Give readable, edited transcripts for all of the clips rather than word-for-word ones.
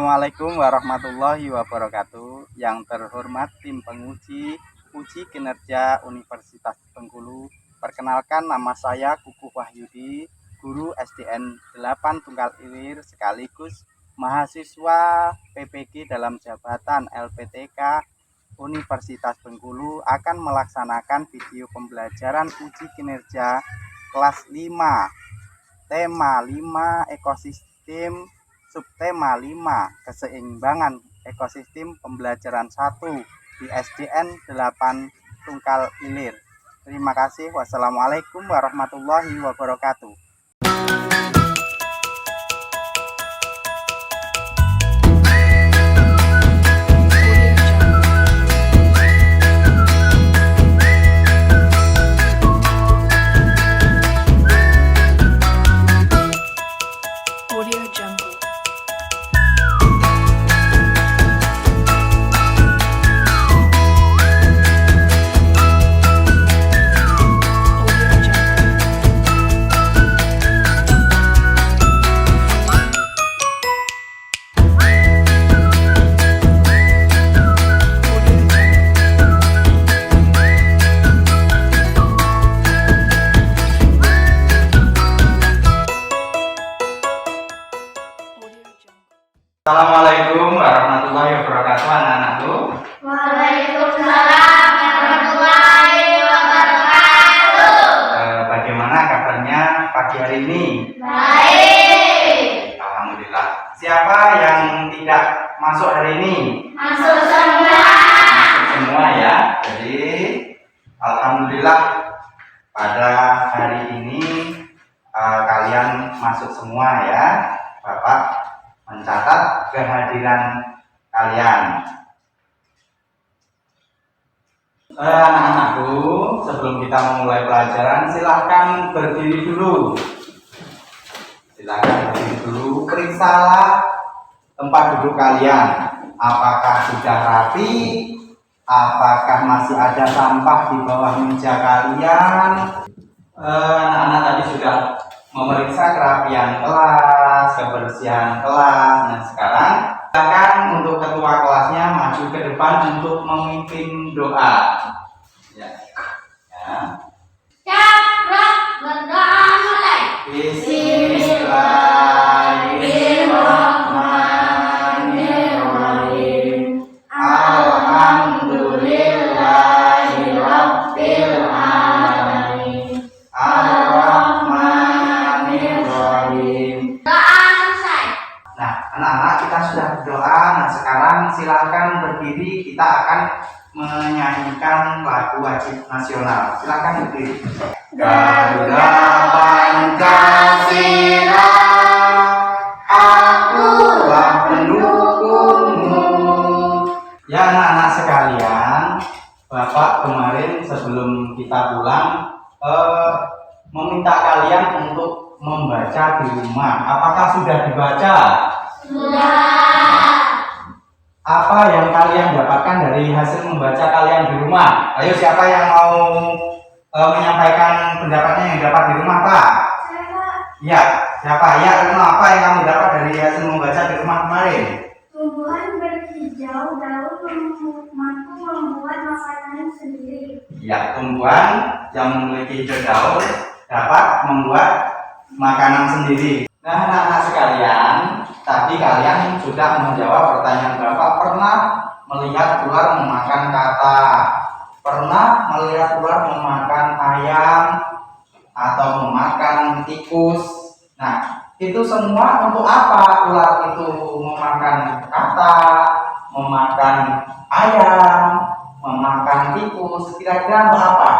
Assalamualaikum warahmatullahi wabarakatuh. Yang terhormat tim penguji uji kinerja Universitas Bengkulu. Perkenalkan, nama saya Kukuh Wahyudi, guru SDN 8 Tunggal Ilir sekaligus mahasiswa PPG dalam jabatan LPTK Universitas Bengkulu, akan melaksanakan video pembelajaran uji kinerja kelas 5, tema 5 ekosistem, subtema 5 keseimbangan ekosistem, pembelajaran 1 di SDN 8 Tunggal Ilir. Terima kasih. Wassalamualaikum warahmatullahi wabarakatuh. Audio Jungle. Assalamualaikum warahmatullahi wabarakatuh, anak-anakku. Waalaikumsalam warahmatullahi wabarakatuh. Bagaimana kabarnya pagi hari ini? Baik. Alhamdulillah. Siapa yang tidak masuk hari ini? Masuk semua. Semua ya. Jadi alhamdulillah pada hari ini kalian masuk semua ya. Bapak mencatat kehadiran kalian. Anak-anakku, sebelum kita memulai pelajaran, silahkan berdiri dulu. Silahkan berdiri dulu. Periksalah tempat duduk kalian. Apakah sudah rapi? Apakah masih ada sampah di bawah meja kalian? Anak-anak tadi sudah memeriksa kerapian kelas, kebersihan kelas. Nah, sekarang silakan untuk ketua kelasnya maju ke depan untuk memimpin doa. Ya. Caprak berdoa mulai. Bismillahirrahmanirrahim. Alhamdulillahirabbil alamin. Ar-Rahmanirrahim. Doa selesai. Nah, anak-anak, kita sudah berdoa. Nah, sekarang silahkan berdiri. Kita akan menyanyikan lagu wajib nasional. Silahkan berdiri. Garuda Pancasila, akulah pendukungmu. Ya anak-anak sekalian, Bapak kemarin sebelum kita pulang meminta kalian untuk membaca di rumah. Apakah sudah dibaca? Sudah. Apa yang kalian dapatkan dari hasil membaca kalian di rumah? Ayo, siapa yang mau menyampaikan pendapatnya yang dapat di rumah, Pak? Ya, siapa? Ya, apa yang kamu dapat dari hasil membaca di rumah kemarin? Tumbuhan berhijau daun mampu membuat makanan sendiri. Ya, tumbuhan yang memiliki hijau daun dapat membuat makanan sendiri. Nah, anak-anak sekalian, tadi kalian sudah menjawab pertanyaan Bapak. Pernah melihat ular memakan kata? Pernah melihat ular memakan ayam atau memakan tikus? Nah, itu semua untuk apa? Ular itu memakan kata, memakan ayam, memakan tikus. Kira-kira untuk apa?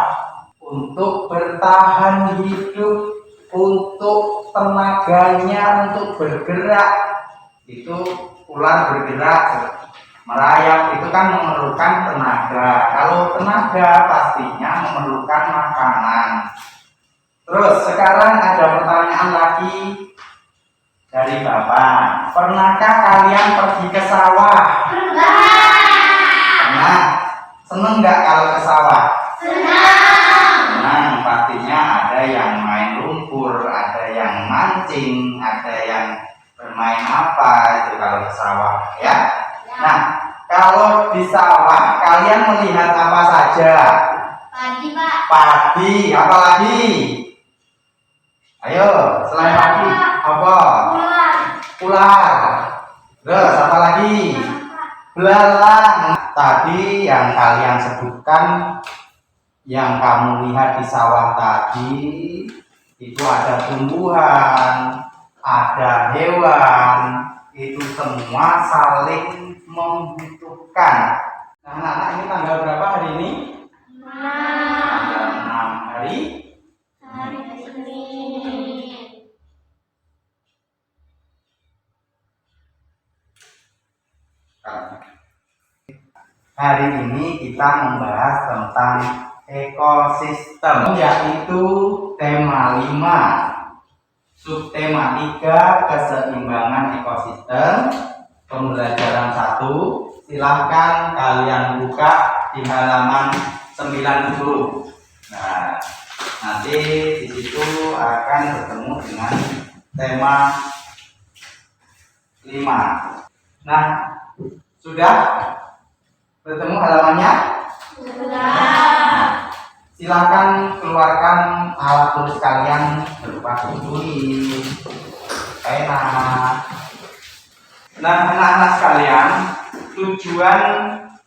Untuk bertahan hidup, untuk tenaganya untuk bergerak. Itu ular bergerak, merayap, itu kan memerlukan tenaga. Kalau tenaga pastinya memerlukan makanan. Terus sekarang ada pertanyaan lagi dari Bapak. Pernahkah kalian pergi ke sawah? Pernah. Seneng nggak kalau ke sawah? Senang. Pastinya ada yang main lumpur, ada yang mancing, ada yang bermain apa itu kalau bersawah ya. Nah, kalau di sawah kalian melihat apa saja? Padi, Pak. Padi, apa lagi? Ayo, selain padi apa? Ular. Ular. Terus apa lagi? Belalang. Tadi yang kalian sebutkan, yang kamu lihat di sawah tadi, itu ada tumbuhan, ada hewan, itu semua saling membutuhkan. Nah, anak-anak, ini tanggal berapa hari ini? Tanggal 6 hari Senin. Hari ini kita membahas tentang ekosistem, yaitu tema 5, subtema 3, keseimbangan ekosistem, pembelajaran 1. Silahkan kalian buka di halaman 90. Nah, nanti di situ akan bertemu dengan tema 5. Nah, sudah bertemu halamannya? Sudah. Silakan keluarkan alat tulis kalian berupa tulis, pena. Nah, anak-anak sekalian, tujuan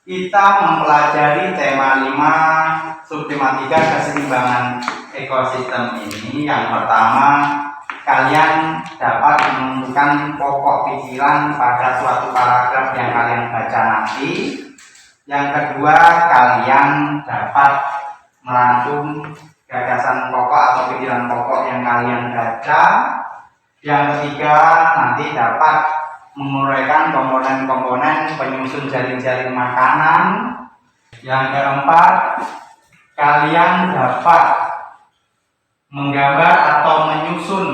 kita mempelajari tema 5, subtema 3, keseimbangan ekosistem ini, yang pertama, kalian dapat menemukan pokok pikiran pada suatu paragraf yang kalian baca nanti. Yang kedua, kalian dapat merangkum gagasan pokok atau pikiran pokok yang kalian baca. Yang ketiga, nanti dapat menguraikan komponen-komponen penyusun jaring-jaring makanan. Yang keempat, kalian dapat menggambar atau menyusun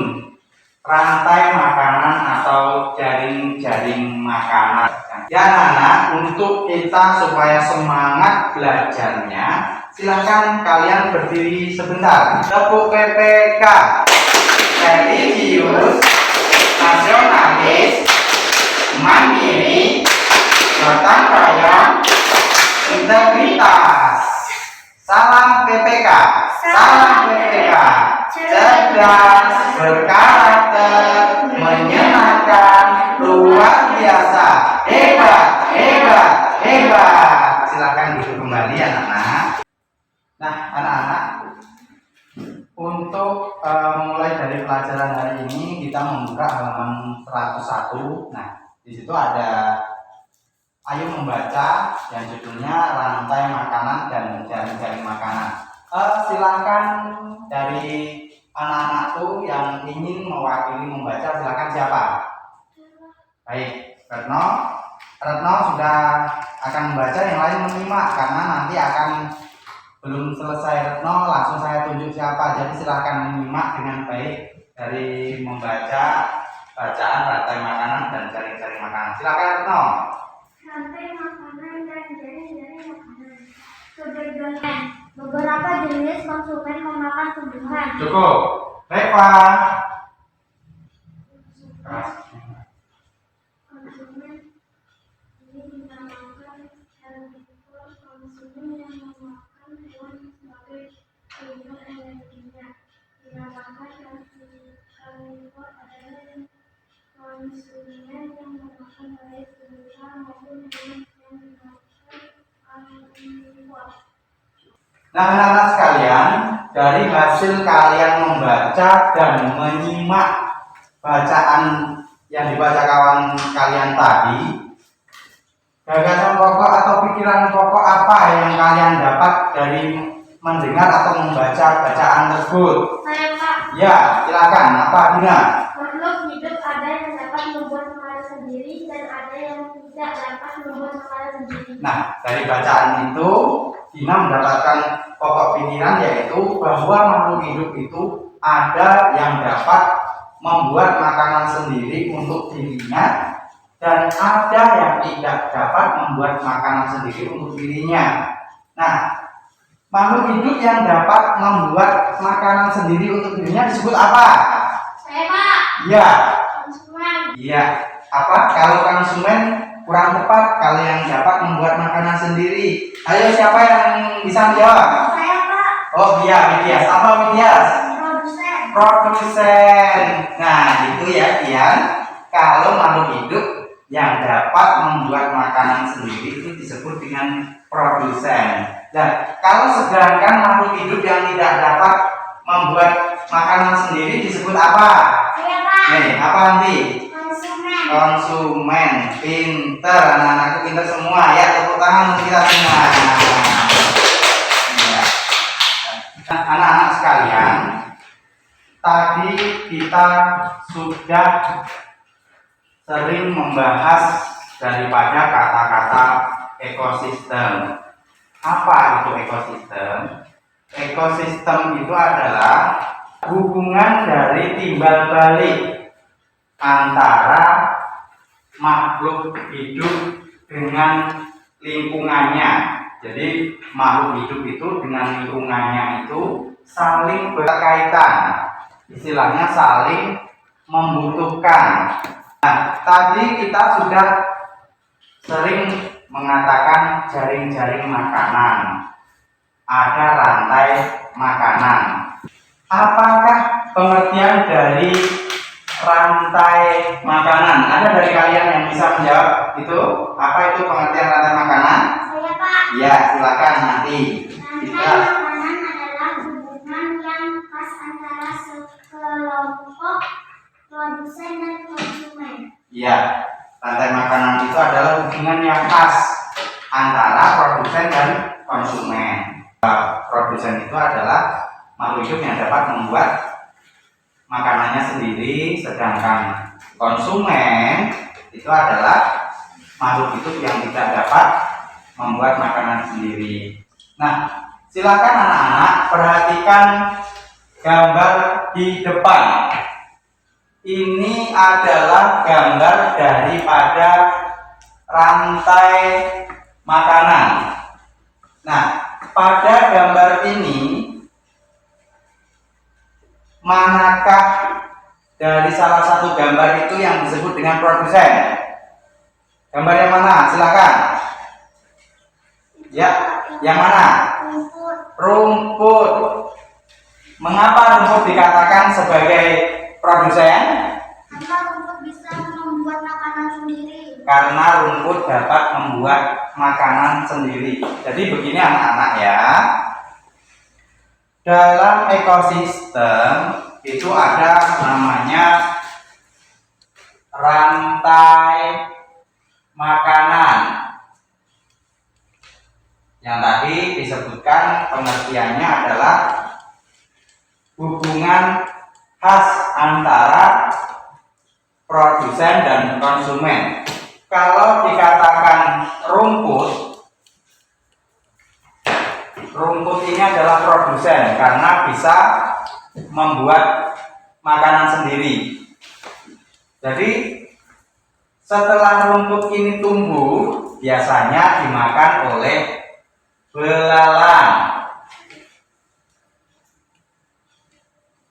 rantai makanan atau jaring-jaring makanan. Ya anak-anak, untuk kita supaya semangat belajarnya, silakan kalian berdiri sebentar. Tepuk PPK. Religius, nasionalis, mandiri, gotong royong, integritas. Salam PPK. Salam PPK. Cerdas, berkarakter, menyenangkan, luar biasa, hebat, hebat, hebat. Silakan duduk kembali anak-anak. Nah, anak-anak, untuk mulai dari pelajaran hari ini kita membuka halaman 101. Nah, di situ ada ayo membaca yang judulnya rantai makanan dan jaring-jaring makanan. Silakan dari anak-anak tuh yang ingin mewakili membaca, silakan siapa? Baik, Retno sudah akan membaca, yang lain menyimak karena nanti akan belum selesai Retno langsung saya tunjuk siapa. Jadi silakan menyimak dengan baik dari membaca bacaan rantai makanan dan jaring-jaring makanan. Silakan Retno. Rantai makanan dan jaring-jaring makanan. Keberagaman. Beberapa jenis konsumen memakan tumbuhan. Cukup. Reva. Konsumen ini dinamakan herbivore, konsumen yang memakan hewan sebagai sumber energinya. Dinamakan karnivor adalah konsumen yang memakan baik tumbuhan maupun hewan yang dinamakan karnivor. Nah, anak-anak sekalian, dari hasil kalian membaca dan menyimak bacaan yang dibaca kawan kalian tadi, gagasan pokok atau pikiran pokok apa yang kalian dapat dari mendengar atau membaca bacaan tersebut? Saya Pak, Ya, silakan. Apa Dina? makhluk hidup ada yang dapat membuat makanan sendiri dan ada yang tidak dapat membuat makanan sendiri. Nah, dari bacaan itu Dina mendapatkan pokok pikiran, yaitu bahwa makhluk hidup itu ada yang dapat membuat makanan sendiri untuk dirinya dan ada yang tidak dapat membuat makanan sendiri untuk dirinya. Nah, makhluk hidup yang dapat membuat makanan sendiri untuk dirinya disebut apa? Saya Pak, Ya, konsumen. iya. kalau konsumen kurang tepat kalau yang dapat membuat makanan sendiri. Ayo, siapa yang bisa menjawab? Saya Pak. Oh iya, Midias. Apa Midias? Produsen. Produsen. Nah, itu ya Dian. Kalau makhluk hidup yang dapat membuat makanan sendiri itu disebut dengan produsen. Dan kalau sedangkan makhluk hidup yang tidak dapat membuat makanan sendiri disebut apa? Saya Pak. Nih, apa nanti? Konsumen. Konsumen. Pinter, anak-anakku pinter semua ya. Tepuk tangan untuk kita semua. Ya. Anak-anak sekalian, tadi kita sudah sering membahas daripada kata-kata ekosistem. Apa itu ekosistem? Ekosistem itu adalah hubungan dari timbal balik antara makhluk hidup dengan lingkungannya. Jadi makhluk hidup itu dengan lingkungannya itu saling berkaitan, istilahnya saling membutuhkan. Nah, tadi kita sudah sering mengatakan jaring-jaring makanan, ada rantai makanan. Apakah pengertian dari rantai makanan? Ada dari kalian yang bisa menjawab itu? Apa itu pengertian rantai makanan? Saya Pak. Ya, silakan nanti. Rantai makanan adalah hubungan yang khas antara sekelompok produsen dan konsumen. Ya, rantai makanan itu adalah hubungan yang khas antara produsen dan konsumen. Produsen itu adalah makhluk hidup yang dapat membuat makanannya sendiri, sedangkan konsumen itu adalah makhluk hidup yang tidak dapat membuat makanan sendiri. Nah, silakan anak-anak perhatikan gambar di depan. Ini adalah gambar daripada rantai makanan. Nah, pada gambar ini manakah dari salah satu gambar itu yang disebut dengan produsen? Gambar yang mana? Silakan. Ya, yang mana? Rumput. Rumput. Mengapa rumput dikatakan sebagai produsen? Karena rumput bisa membuat makanan sendiri. Karena rumput dapat membuat makanan sendiri. Jadi begini anak-anak ya. Dalam ekosistem itu ada namanya rantai makanan. Yang tadi disebutkan pengertiannya adalah hubungan khas antara produsen dan konsumen. Kalau dikatakan rumput ini adalah produsen karena bisa membuat makanan sendiri. Jadi setelah rumput ini tumbuh, biasanya dimakan oleh belalang.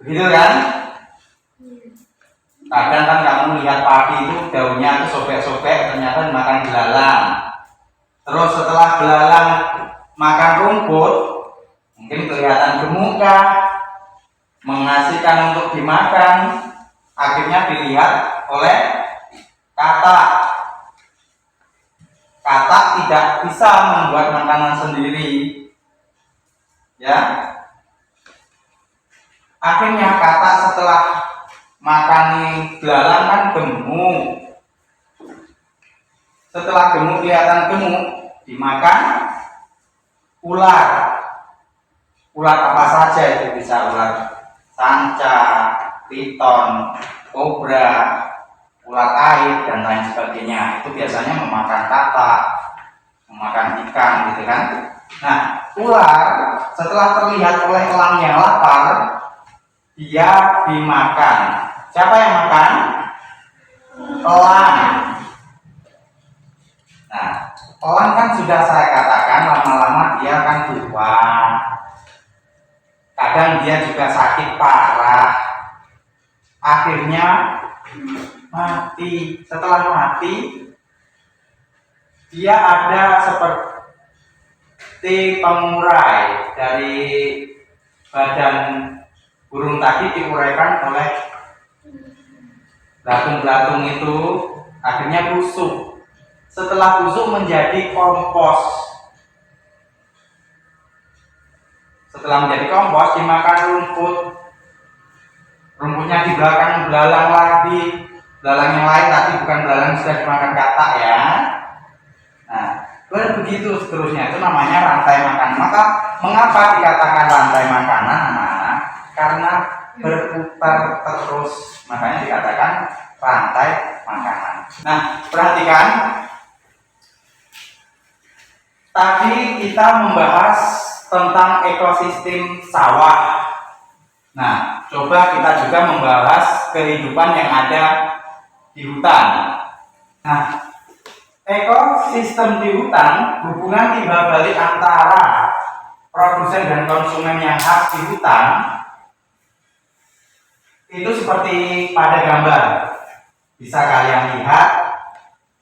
Begitu kan? Kadang kan kamu lihat padi itu daunnya itu sobek-sobek, ternyata dimakan belalang. Terus setelah belalang makan rumput, mungkin kelihatan gemuk kah, mengasihkan untuk dimakan, akhirnya dilihat oleh katak. Katak tidak bisa membuat makanan sendiri, ya. Akhirnya katak setelah makani belalang kan gemuk. Setelah gemuk kelihatan gemuk, dimakan ular. Ular apa saja itu, bisa ular sanca, piton, kobra, ular air dan lain sebagainya. Itu biasanya memakan katak, memakan ikan gitu kan. Nah, ular setelah terlihat oleh elang yang lapar, dia dimakan. Siapa yang makan? Elang. Nah, elang kan sudah saya katakan lama-lama dia akan tua. Kadang dia juga sakit parah. Akhirnya mati. Setelah mati, dia ada seperti pengurai dari badan burung tadi, diuraikan oleh belatung-belatung itu, akhirnya busuk. Setelah busuk menjadi kompos. Setelah menjadi kompos, dimakan rumput. Rumputnya di belakang belalang lagi. Belalang yang lain tadi bukan belalang sudah dimakan katak ya. Nah, begitu seterusnya, itu namanya rantai makanan. Maka mengapa dikatakan rantai makanan? Nah, karena berputar terus, makanya dikatakan rantai makanan. Nah, perhatikan, tadi kita membahas tentang ekosistem sawah. Nah, coba kita juga membahas kehidupan yang ada di hutan. Nah, ekosistem di hutan, hubungan timbal balik antara produsen dan konsumen yang khas di hutan itu seperti pada gambar. Bisa kalian lihat.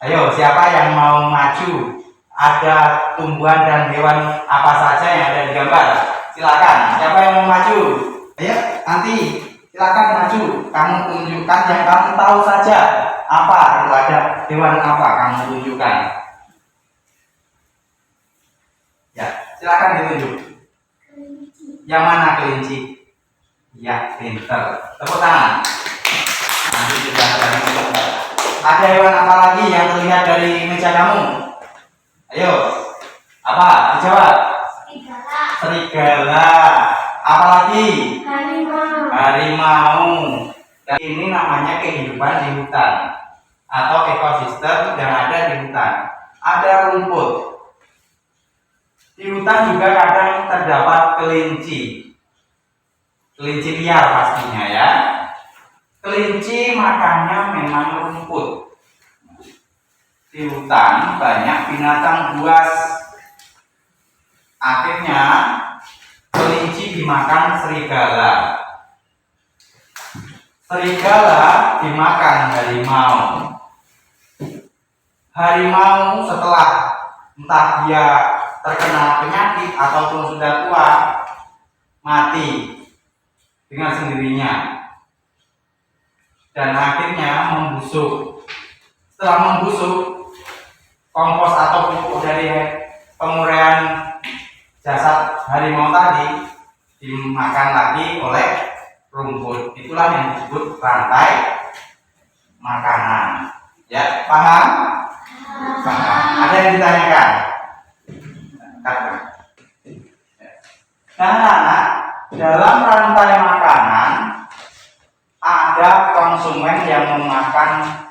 Ayo, siapa yang mau maju? Ada tumbuhan dan hewan apa saja yang ada di gambar? Silakan. Siapa yang mau maju? Ayo, nanti silakan maju. Kamu tunjukkan yang kamu tahu saja. Apa itu, ada hewan apa kamu tunjukkan? Ya, silakan ditunjuk. Yang mana kelinci? Ya, pinter. Tepuk tangan. Nanti juga ada hewan apa lagi yang terlihat dari meja kamu? Ayo, apa? Dijawab. Serigala. Serigala. Apa lagi? Harimau. Harimau. Dan ini namanya kehidupan di hutan atau ekosistem yang ada di hutan. Ada rumput. Di hutan juga kadang terdapat kelinci. Kelinci liar pastinya ya. Kelinci makannya memang rumput. Di hutan banyak binatang buas. Akhirnya kelinci dimakan serigala. Serigala dimakan harimau. Harimau setelah entah dia terkena penyakit ataupun sudah tua, mati dengan sendirinya dan akhirnya membusuk. Setelah membusuk, kompos atau pupuk dari penguraian jasad harimau tadi dimakan lagi oleh rumput. Itulah yang disebut rantai makanan. Ya, paham? Paham. Ada yang ditanyakan? Nah, dalam rantai makanan ada konsumen yang memakan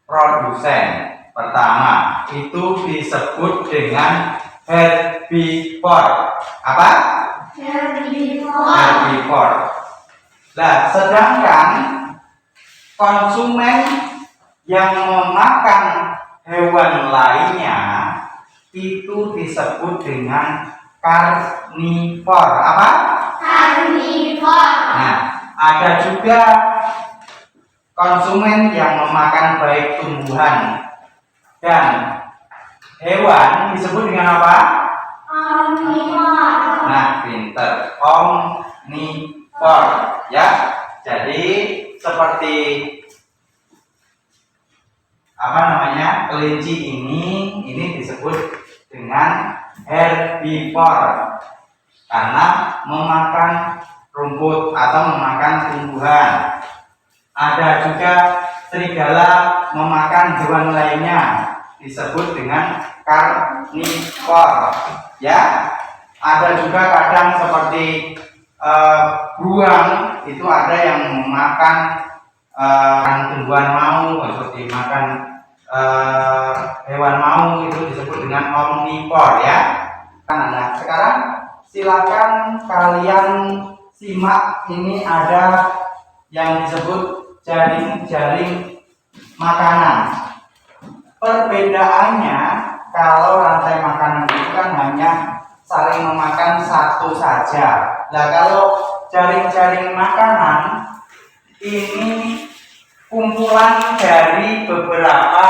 produsen. Pertama, itu disebut dengan herbivore. Apa? Herbivore. Nah, sedangkan konsumen yang memakan hewan lainnya itu disebut dengan karnivor. Apa? Karnivor. Nah, ada juga konsumen yang memakan baik tumbuhan dan hewan disebut dengan apa? Omnivor. Nah, pinter. Omnivor. Ya, jadi seperti apa namanya, kelinci ini disebut dengan herbivore karena memakan rumput atau memakan tumbuhan. Ada juga serigala memakan hewan lainnya, disebut dengan karnivor. Ya, ada juga kadang seperti beruang itu ada yang memakan tumbuhan mau, seperti makan hewan mau, itu disebut dengan omnivor ya. Nah, sekarang silakan kalian simak, ini ada yang disebut jaring-jaring makanan. Perbedaannya, kalau rantai makanan itu kan hanya saling memakan satu saja. Nah, kalau jaring-jaring makanan ini kumpulan dari beberapa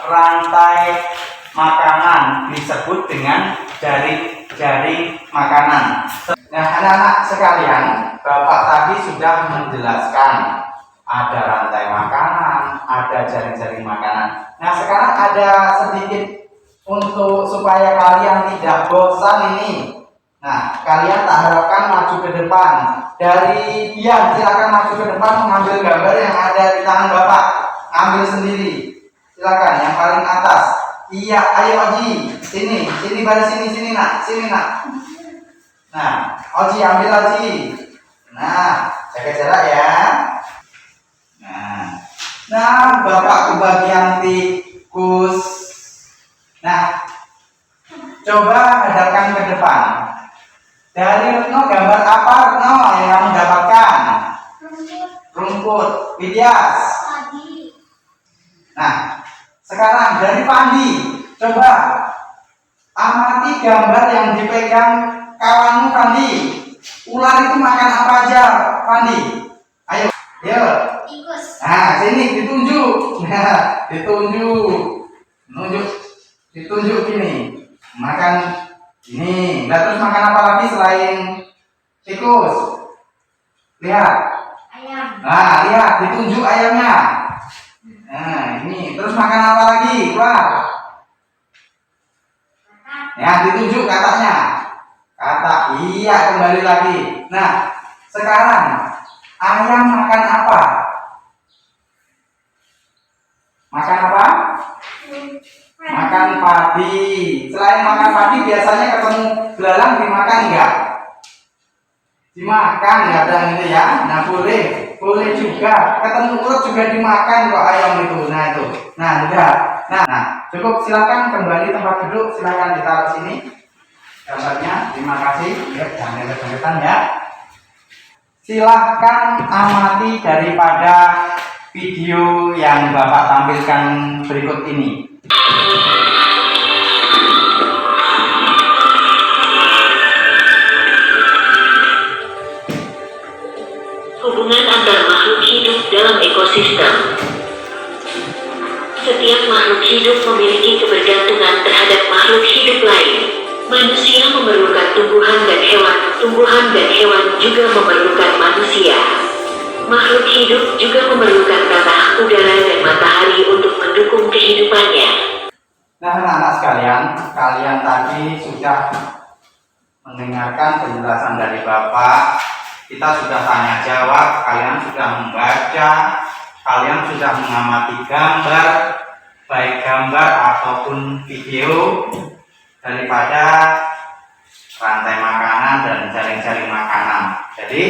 rantai makanan disebut dengan jaring makanan. Nah, anak-anak sekalian, Bapak tadi sudah menjelaskan ada rantai makanan, ada jaring-jaring makanan. Nah, sekarang ada sedikit untuk supaya kalian tidak bosan ini. Nah, kalian tak harapkan maju ke depan. Dari Bian, silakan maju ke depan mengambil gambar yang ada di tangan Bapak. Ambil sendiri. Silakan, yang paling atas. Iya, ayo Oji. Sini baris sini nak, Nah, Oji ambil Oji. Nah, jaga jarak ya. Nah, Bapak kebagian tikus. Nah, coba hadapkan ke depan. Dari Retno gambar apa Retno yang kamu dapatkan? Rumput. Widias. Nah, sekarang dari Pandi, coba amati gambar yang dipegang kawanmu Pandi. Ular itu makan apa aja Pandi? Ayo, yuk. Tikus. Nah, sini ditunjuk. Nah, ditunjuk gini. Makan ini. Nah, terus makan apa lagi selain tikus? Lihat. Ayam. Nah, lihat ditunjuk ayamnya. Nah, ini. Terus makan apa lagi? Keluar. Ya, ditunjuk katanya. Kata, iya, kembali lagi. Nah, sekarang ayam makan apa? Makan apa? Makan padi. Selain makan padi, biasanya ketemu belalang dimakan enggak? Dimakan, enggak ada gitu ya. Nah, boleh juga. Ketemu ulat juga dimakan kok ayam itu. Nah, itu. Nah, udah. Nah, cukup, silakan kembali tempat duduk. Silakan ditaruh sini gambarnya. Terima kasih. Ya, jangan dekat-dekatan ya. Silahkan amati daripada video yang Bapak tampilkan berikut ini. Hubungan antar makhluk hidup dalam ekosistem. Setiap makhluk hidup memiliki kebergantungan terhadap makhluk hidup lain. Manusia memerlukan tumbuhan dan hewan juga memerlukan manusia. Makhluk hidup juga memerlukan tanah, udara, dan matahari untuk mendukung kehidupannya. Nah, anak-anak sekalian, kalian tadi sudah mendengarkan penjelasan dari Bapak. Kita sudah tanya jawab, kalian sudah membaca, kalian sudah mengamati gambar, baik gambar ataupun video daripada rantai makanan dan jaring-jaring makanan. Jadi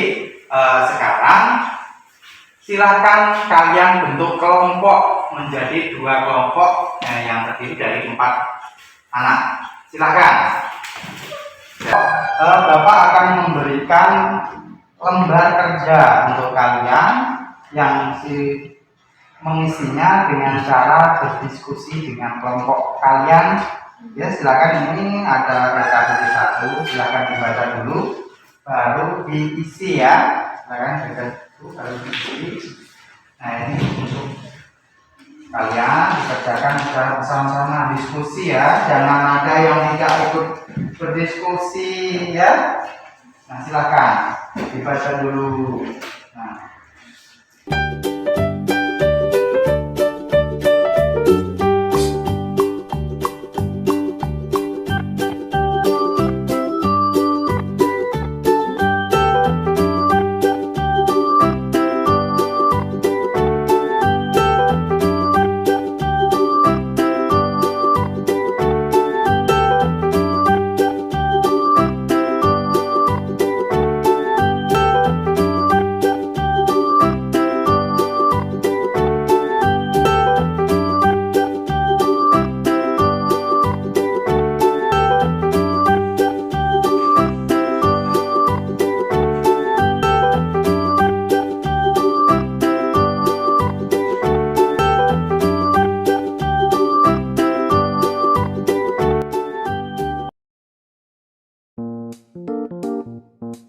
sekarang silakan kalian bentuk kelompok menjadi 2 kelompok yang terdiri dari 4 anak. Silakan. Bapak akan memberikan lembar kerja untuk kalian yang mengisinya dengan cara berdiskusi dengan kelompok kalian. Ya, silakan, ini ada PKB 1, silakan dibaca dulu baru diisi ya. Silakan baca dulu baru diisi. Nah, ini untuk kalian dikerjakan secara bersama-sama, diskusi ya, jangan ada yang tidak ikut berdiskusi ya. Nah, silakan dibaca dulu.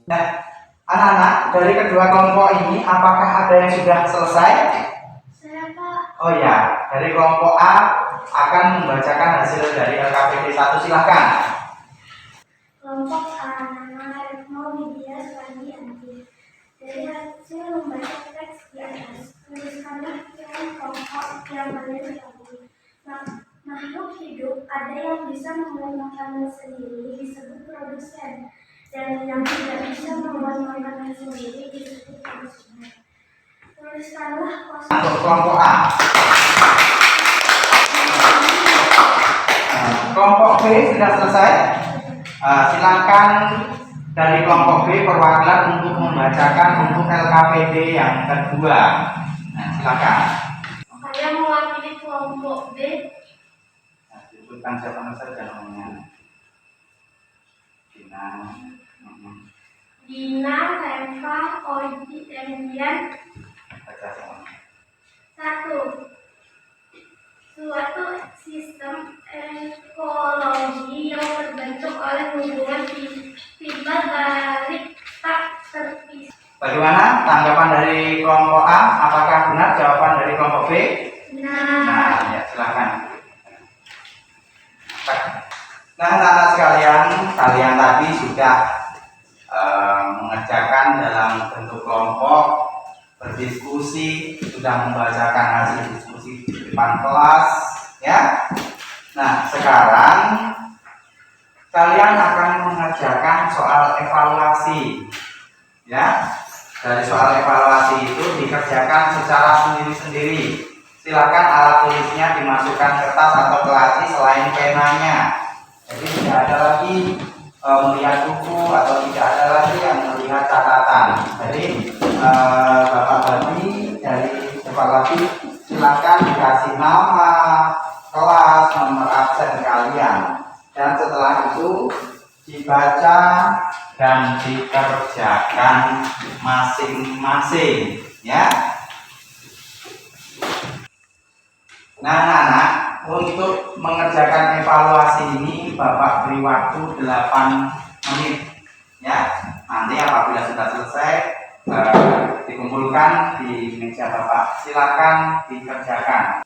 Nah, anak-anak dari kedua kelompok ini, apakah ada yang sudah selesai? Oh ya, dari kelompok A akan membacakan hasil dari LKPD 1, silahkan. Kelompok A, nama Retno Widya Suwardianti. Dari hasil membaca teks di atas, tuliskanlah kelompok yang kalian ketahui. Makhluk hidup ada yang bisa membuat makanan sendiri disebut produsen, dan yang tidak bisa membuat makanan sendiri disebut konsumen. Tuliskanlah Untuk kelompok A. Kelompok B sudah selesai. Silakan dari kelompok B perwakilan untuk membacakan untuk LKPD yang kedua. Nah, silakan. Saya mewakili kelompok B. Nah, sebutkan siapa saja namanya. Dina, Reva, Oji, Emilian. Baca semua. 1. Suatu sistem ekologi yang terbentuk oleh hubungan timbal balik tak terpisah. Bagaimana tanggapan dari kelompok A? Apakah benar jawaban dari kelompok B? Nah, ya silakan. Nah, anak-anak sekalian, kalian tadi sudah mengerjakan dalam bentuk kelompok, berdiskusi, sudah membacakan hasil diskusi di depan kelas, ya. Nah, sekarang kalian akan mengerjakan soal evaluasi, ya. Dari soal evaluasi itu dikerjakan secara sendiri-sendiri. Silakan alat tulisnya dimasukkan kertas atau ke laci selain penanya. Jadi tidak ada lagi melihat buku atau tidak ada lagi yang melihat catatan. Jadi Bapak Badi dari evaluasi silakan dikasih nama, kelas, nomor absen kalian, dan setelah itu dibaca dan dikerjakan masing-masing, ya. Nah, anak-anak, untuk mengerjakan evaluasi ini Bapak beri waktu 8 menit, ya. Nanti apabila sudah selesai dikumpulkan di meja Bapak. Silakan dikerjakan.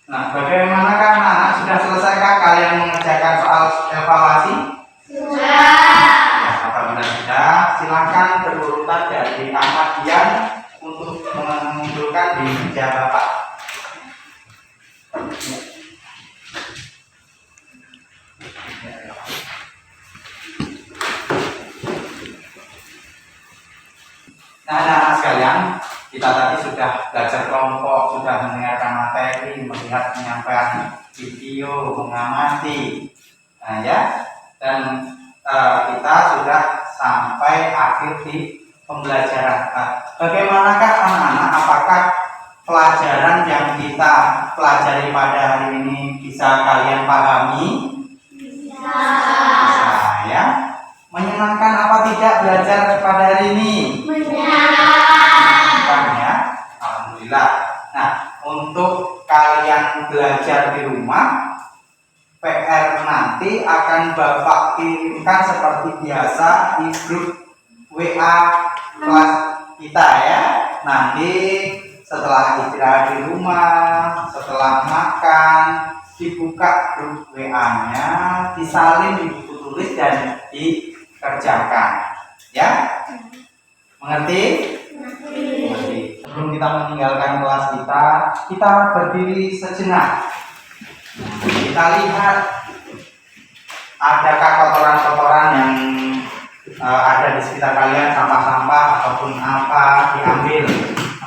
Nah, bagaimanakah anak-anak? Sudah selesaikah kalian mengerjakan soal evaluasi? Sudah. Apabila sudah, silakan berurutan dari Ahmadian untuk mengumpulkan di meja Bapak. Nah, anak-anak sekalian, kita tadi sudah belajar kelompok, sudah mendengarkan materi, melihat penyampaian video, mengamati, nah ya, dan kita sudah sampai akhir di pembelajaran. Bagaimanakah anak-anak? Apakah pelajaran yang kita pelajari pada hari ini bisa kalian pahami? Bisa. Ya. Menyenangkan apa tidak belajar pada hari ini? Menyenangkan ya. Alhamdulillah. Nah, untuk kalian belajar di rumah, PR nanti akan Bapak kirimkan seperti biasa di grup WA kelas kita ya. Nanti setelah istirahat di rumah, setelah makan, dibuka grup WA-nya, disalin di buku tulis dan dikerjakan. Ya? Mengerti? Mengerti. Sebelum kita meninggalkan kelas kita berdiri sejenak. Kita lihat adakah kotoran-kotoran yang ada di sekitar kalian, sampah-sampah ataupun apa, diambil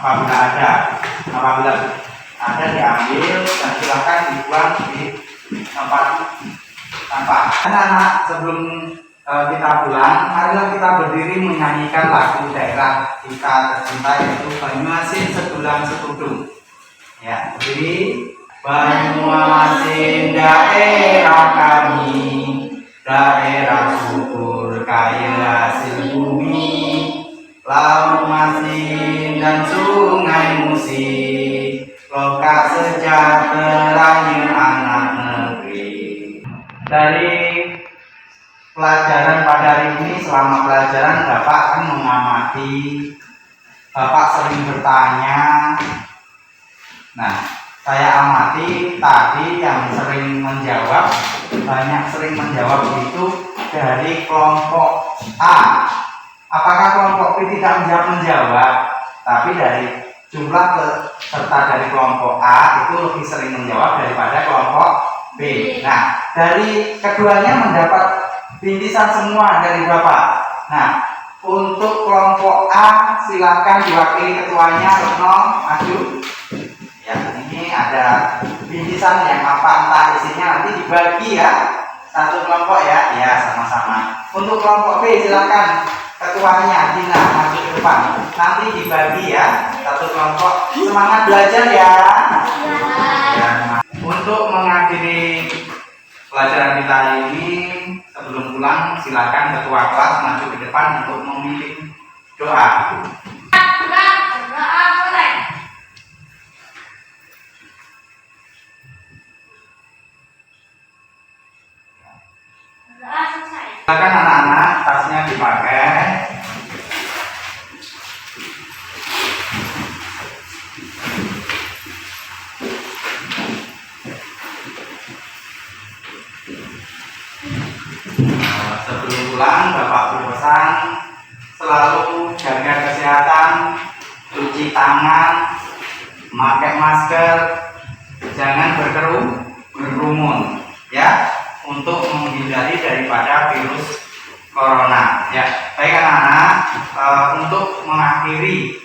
apabila ada diambil dan silakan dibuang di tempat sampah. Anak-anak, sebelum kita pulang, marilah kita berdiri menyanyikan lagu daerah kita tercinta, yaitu Banyuasin Sedulang Setudung. Ya, berdiri. Banyuasin daerah kami, daerah subur kaya hasil bumi, laut masin dan sungai musi, lokasi sejahteranya anak dari pelajaran pada hari ini, selama pelajaran Bapak akan mengamati, Bapak sering bertanya. Nah, saya amati tadi yang sering menjawab, sering menjawab itu dari kelompok A. Apakah kelompok B tidak menjawab? Tapi dari jumlah peserta dari kelompok A itu lebih sering menjawab daripada kelompok B. Nah, dari keduanya mendapat bintisan semua dari Bapak. Nah, untuk kelompok A silakan diwakili ketuanya, Retno, maju. Ya, ini ada bintisan yang apa entah isinya nanti dibagi ya, satu kelompok ya, sama-sama. Untuk kelompok B silakan ketuanya Dina maju ke depan, nanti dibagi ya, satu kelompok. Semangat belajar ya. Ya. Untuk mengakhiri pelajaran kita hari ini, sebelum pulang silakan ketua kelas maju ke depan untuk memimpin doa. Silakan anak-anak, tasnya dipakai. Sebelum pulang, Bapak berpesan selalu jaga kesehatan, cuci tangan, memakai masker, jangan berkerumun, ya, untuk menghindari daripada virus corona. Ya, baik anak-anak, untuk mengakhiri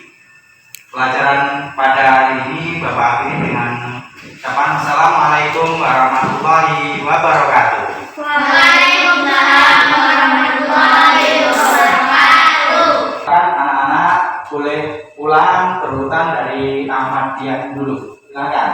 pelajaran pada hari ini, Bapak akhiri dengan ucapan Assalamualaikum warahmatullahi wabarakatuh. Waalaikumsalam warahmatullahi wabarakatuh. Anak-anak boleh pulang berhutang dari Ahmadiyah dulu. Silakan.